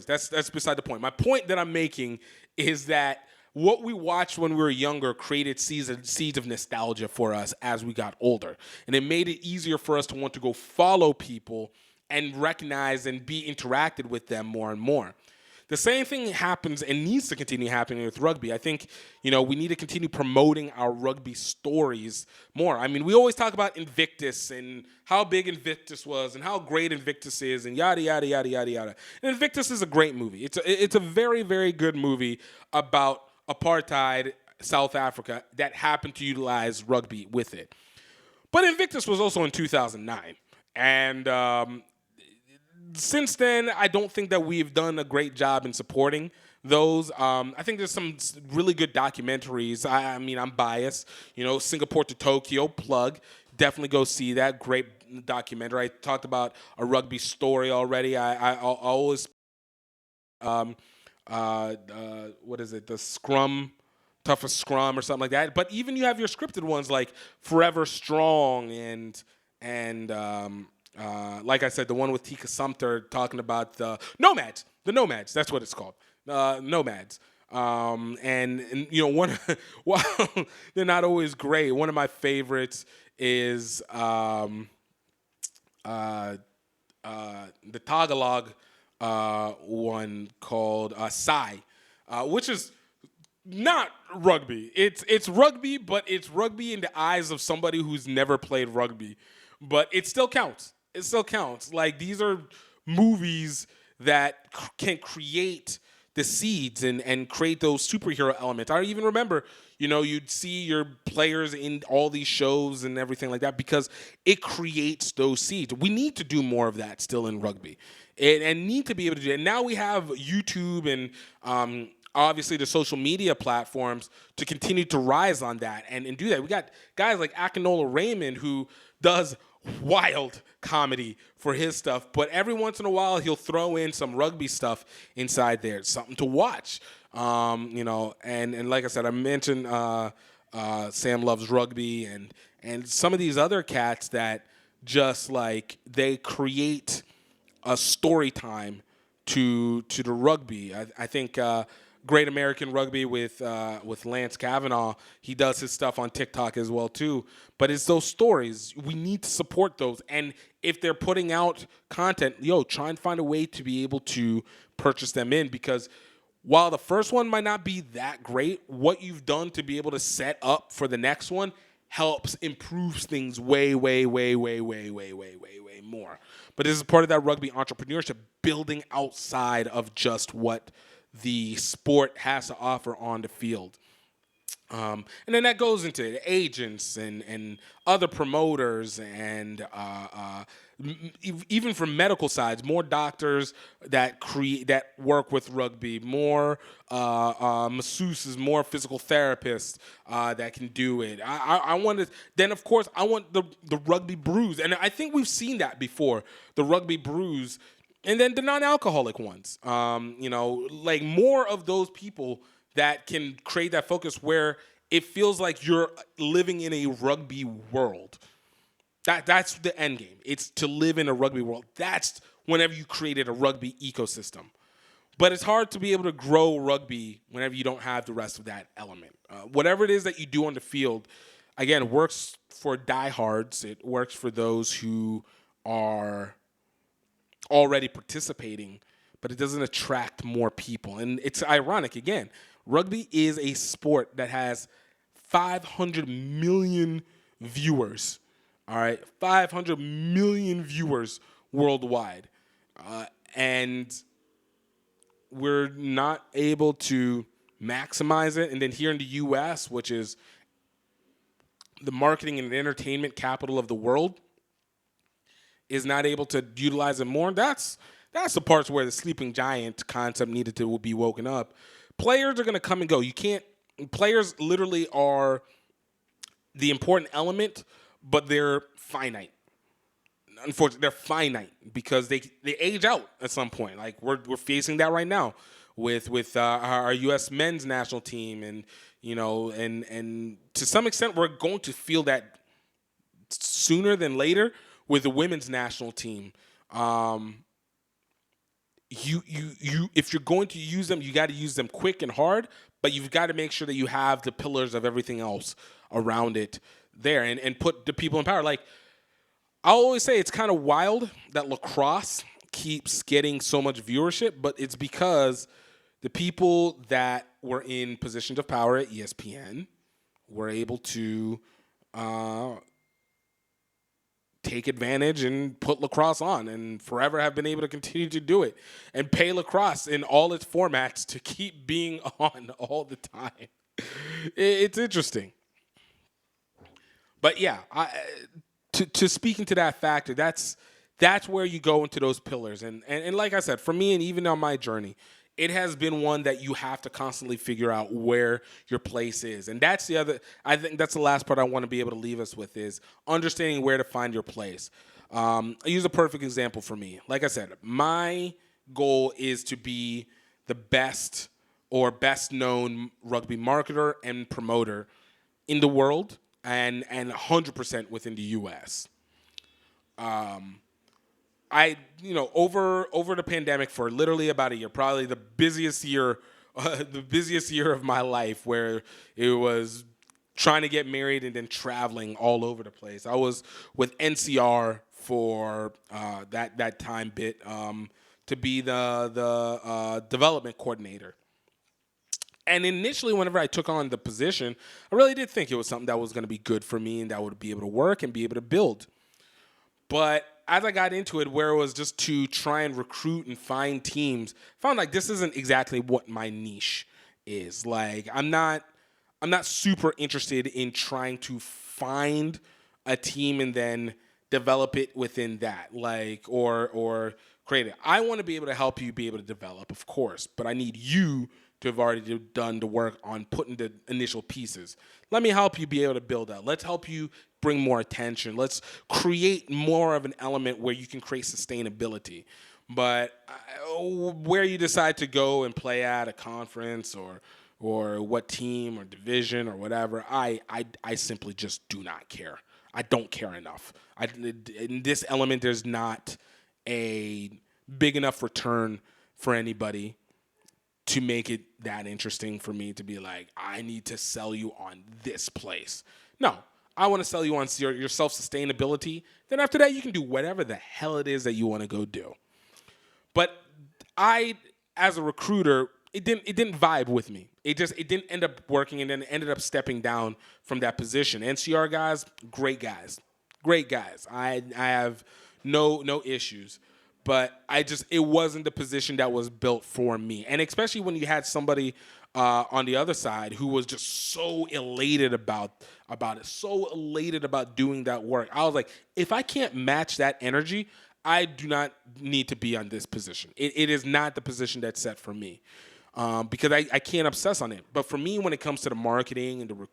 that's beside the point. My point that I'm making is that what we watched when we were younger created seeds of nostalgia for us as we got older. And it made it easier for us to want to go follow people and recognize and be interacted with them more and more. The same thing happens and needs to continue happening with rugby. I think, we need to continue promoting our rugby stories more. I mean, we always talk about Invictus and how big Invictus was and how great Invictus is and yada, yada, yada, yada, yada. And Invictus is a great movie. It's a very, very good movie about apartheid South Africa that happened to utilize rugby with it. But Invictus was also in 2009. And since then, I don't think that we've done a great job in supporting those. I think there's some really good documentaries. I mean, I'm biased. Singapore to Tokyo, plug. Definitely go see that. Great documentary. I talked about A Rugby Story already. I always, what is it? The Scrum, Toughest Scrum or something like that. But even you have your scripted ones like Forever Strong and Like I said, the one with Tika Sumter talking about the Nomads. The Nomads, that's what it's called. Nomads. And you know, while they're not always great, one of my favorites is the Tagalog one called Sai, which is not rugby. It's rugby, but it's rugby in the eyes of somebody who's never played rugby. But it still counts. It still counts. Like, these are movies that can create the seeds and create those superhero elements. I even remember, you know, you'd see your players in all these shows and everything like that because it creates those seeds. We need to do more of that still in rugby and need to be able to do it. And now we have YouTube and obviously the social media platforms to continue to rise on that and do that. We got guys like Akinola Raymond who does wild comedy for his stuff, but every once in a while he'll throw in some rugby stuff inside there. It's something to watch. You know, and like I said, I mentioned Sam Loves Rugby and some of these other cats that just like they create a story time to the rugby. I think Great American Rugby with Lance Kavanaugh, he does his stuff on TikTok as well too. But it's those stories. We need to support those. And if they're putting out content, try and find a way to be able to purchase them in, because while the first one might not be that great, what you've done to be able to set up for the next one helps improves things way more. But this is part of that rugby entrepreneurship, building outside of just what the sport has to offer on the field. And then that goes into agents and other promoters and even from medical sides, more doctors that work with rugby, more masseuses, more physical therapists that can do it. I want the rugby brews, and I think we've seen that before, the rugby brews. And then the non-alcoholic ones, like more of those people that can create that focus where it feels like you're living in a rugby world. That's the end game. It's to live in a rugby world. That's whenever you created a rugby ecosystem. But it's hard to be able to grow rugby whenever you don't have the rest of that element. Whatever it is that you do on the field, again, works for diehards. It works for those who are already participating, but it doesn't attract more people. And it's ironic, again, rugby is a sport that has 500 million viewers, all right? 500 million viewers worldwide. And we're not able to maximize it. And then here in the U.S., which is the marketing and entertainment capital of the world, is not able to utilize it more. That's the parts where the sleeping giant concept needed to be woken up. Players are going to come and go. Players literally are the important element, but they're finite. Unfortunately, they're finite because they age out at some point. Like we're facing that right now with our U.S. men's national team, and and to some extent we're going to feel that sooner than later with the women's national team. If you're going to use them, you got to use them quick and hard, but you've got to make sure that you have the pillars of everything else around it there and put the people in power. Like, I always say it's kind of wild that lacrosse keeps getting so much viewership, but it's because the people that were in positions of power at ESPN were able to take advantage and put lacrosse on, and forever have been able to continue to do it and pay lacrosse in all its formats to keep being on all the time. It's interesting. But yeah, to speak into that factor, that's where you go into those pillars. And like I said, for me, and even on my journey, it has been one that you have to constantly figure out where your place is. And that's I think that's the last part I want to be able to leave us with, is understanding where to find your place. I use a perfect example for me. Like I said, my goal is to be the best or best known rugby marketer and promoter in the world, and 100% within the US. over the pandemic for literally about a year, probably the busiest year of my life, where it was trying to get married and then traveling all over the place. I was with NCR for that time bit to be the development coordinator. And initially, whenever I took on the position, I really did think it was something that was going to be good for me and that would be able to work and be able to build. But as I got into it, where it was just to try and recruit and find teams, I found like this isn't exactly what my niche is. Like, I'm not super interested in trying to find a team and then develop it within that, like, or create it. I want to be able to help you be able to develop, of course, but I need you to have already done the work on putting the initial pieces. Let me help you be able to build out. Let's help you bring more attention. Let's create more of an element where you can create sustainability. But where you decide to go and play at a conference or what team or division or whatever, I simply just do not care. I don't care enough. In this element, there's not a big enough return for anybody to make it that interesting for me to be like, I need to sell you on this place. No, I want to sell you on your self-sustainability. Then after that, you can do whatever the hell it is that you want to go do. But I, as a recruiter, it didn't vibe with me. It didn't end up working, and then ended up stepping down from that position. NCR guys, great guys. I have no issues. But it wasn't the position that was built for me. And especially when you had somebody on the other side who was just so elated about it, so elated about doing that work. I was like, if I can't match that energy, I do not need to be on this position. It is not the position that's set for me, because I can't obsess on it. But for me, when it comes to the marketing and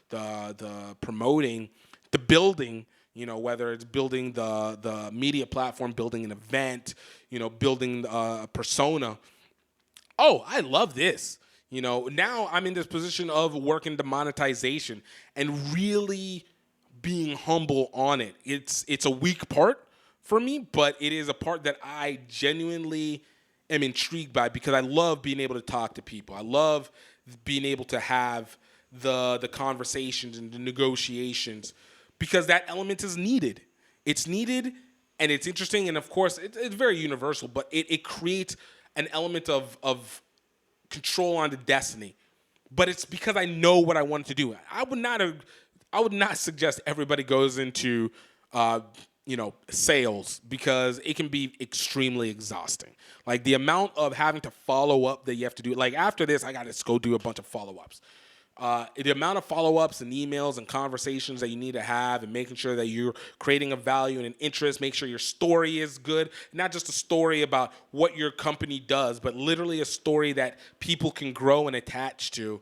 the promoting, the building, whether it's building the media platform, building an event, building a persona. Oh, I love this. Now I'm in this position of working the monetization and really being humble on it. It's a weak part for me, but it is a part that I genuinely am intrigued by because I love being able to talk to people. I love being able to have the conversations and the negotiations, because that element is needed. It's needed, and it's interesting, and of course, it's very universal, but it creates an element of control on the destiny. But it's because I know what I want to do. I would not suggest everybody goes into sales, because it can be extremely exhausting. Like, the amount of having to follow up that you have to do. Like, after this, I got to go do a bunch of follow-ups. The amount of follow-ups and emails and conversations that you need to have, and making sure that you're creating a value and an interest, make sure your story is good, not just a story about what your company does, but literally a story that people can grow and attach to.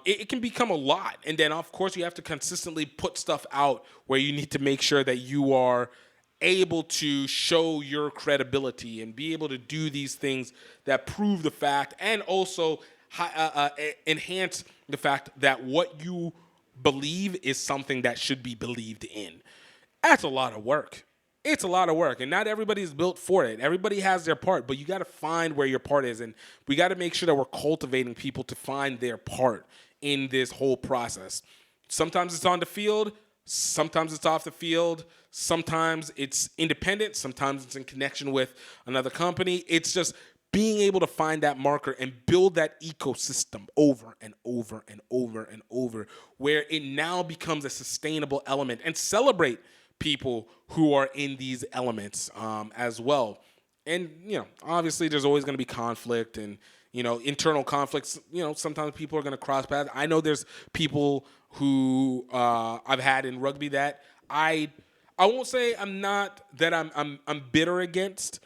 It can become a lot. And then, of course, you have to consistently put stuff out where you need to make sure that you are able to show your credibility and be able to do these things that prove the fact, and also enhance the fact that what you believe is something that should be believed in. That's a lot of work. It's a lot of work, and not everybody's built for it. Everybody has their part, but you got to find where your part is, and we got to make sure that we're cultivating people to find their part in this whole process. Sometimes it's on the field, sometimes it's off the field, sometimes it's independent, sometimes it's in connection with another company. It's just being able to find that marker and build that ecosystem over and over and over and over, where it now becomes a sustainable element, and celebrate people who are in these elements as well. And, obviously there's always going to be conflict and, internal conflicts. Sometimes people are going to cross paths. I know there's people who I've had in rugby that I won't say I'm bitter against,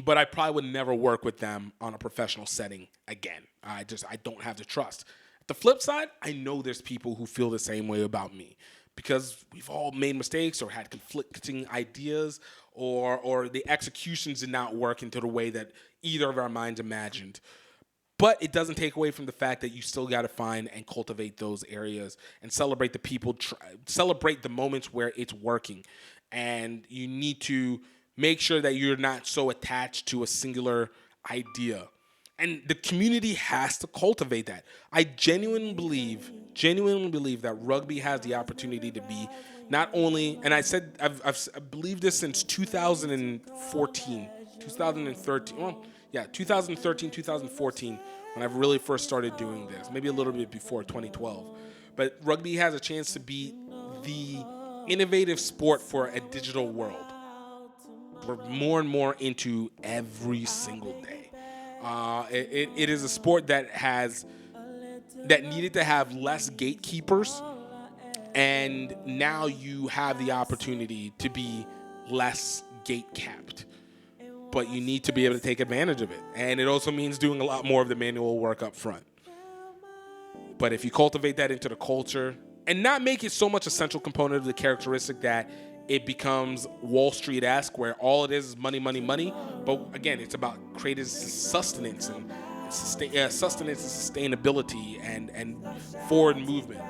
but I probably would never work with them on a professional setting again. I don't have the trust. The flip side, I know there's people who feel the same way about me, because we've all made mistakes or had conflicting ideas, or the executions did not work into the way that either of our minds imagined. But it doesn't take away from the fact that you still got to find and cultivate those areas and celebrate the people, celebrate the moments where it's working. And you need to make sure that you're not so attached to a singular idea. And the community has to cultivate that. I genuinely believe that rugby has the opportunity to be not only, and I believe this since 2013, 2014, when I really first started doing this, maybe a little bit before 2012. But rugby has a chance to be the innovative sport for a digital world. We're more and more into every single day. It is a sport that needed to have less gatekeepers, and now you have the opportunity to be less gate-capped. But you need to be able to take advantage of it. And it also means doing a lot more of the manual work up front. But if you cultivate that into the culture and not make it so much a central component of the characteristic that it becomes Wall Street-esque, where all it is money, money, money. But again, it's about creating sustenance and sustainability and forward movement.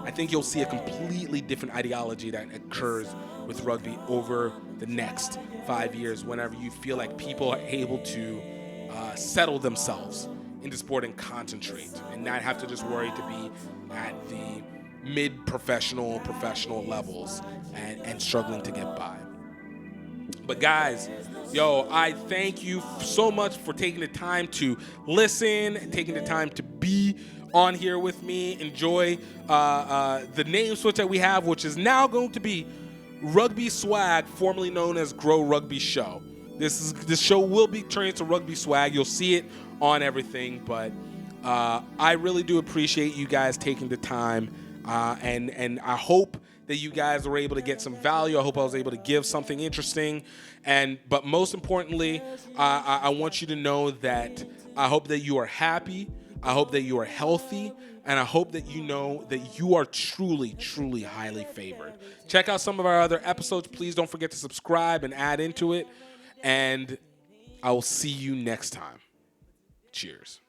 I think you'll see a completely different ideology that occurs with rugby over the next 5 years, whenever you feel like people are able to settle themselves into sport and concentrate and not have to just worry to be at the mid-professional, professional levels and struggling to get by. But guys, I thank you so much for taking the time to listen, taking the time to be on here with me. Enjoy the name switch that we have, which is now going to be Rugby Swag, formerly known as Grow Rugby Show. This show will be turning into Rugby Swag. You'll see it on everything, but I really do appreciate you guys taking the time, and I hope that you guys were able to get some value. I hope I was able to give something interesting, but most importantly, I want you to know that I hope that you are happy. I hope that you are healthy, and I hope that you know that you are truly, truly highly favored. Check out some of our other episodes. Please don't forget to subscribe and add into it, and I will see you next time. Cheers.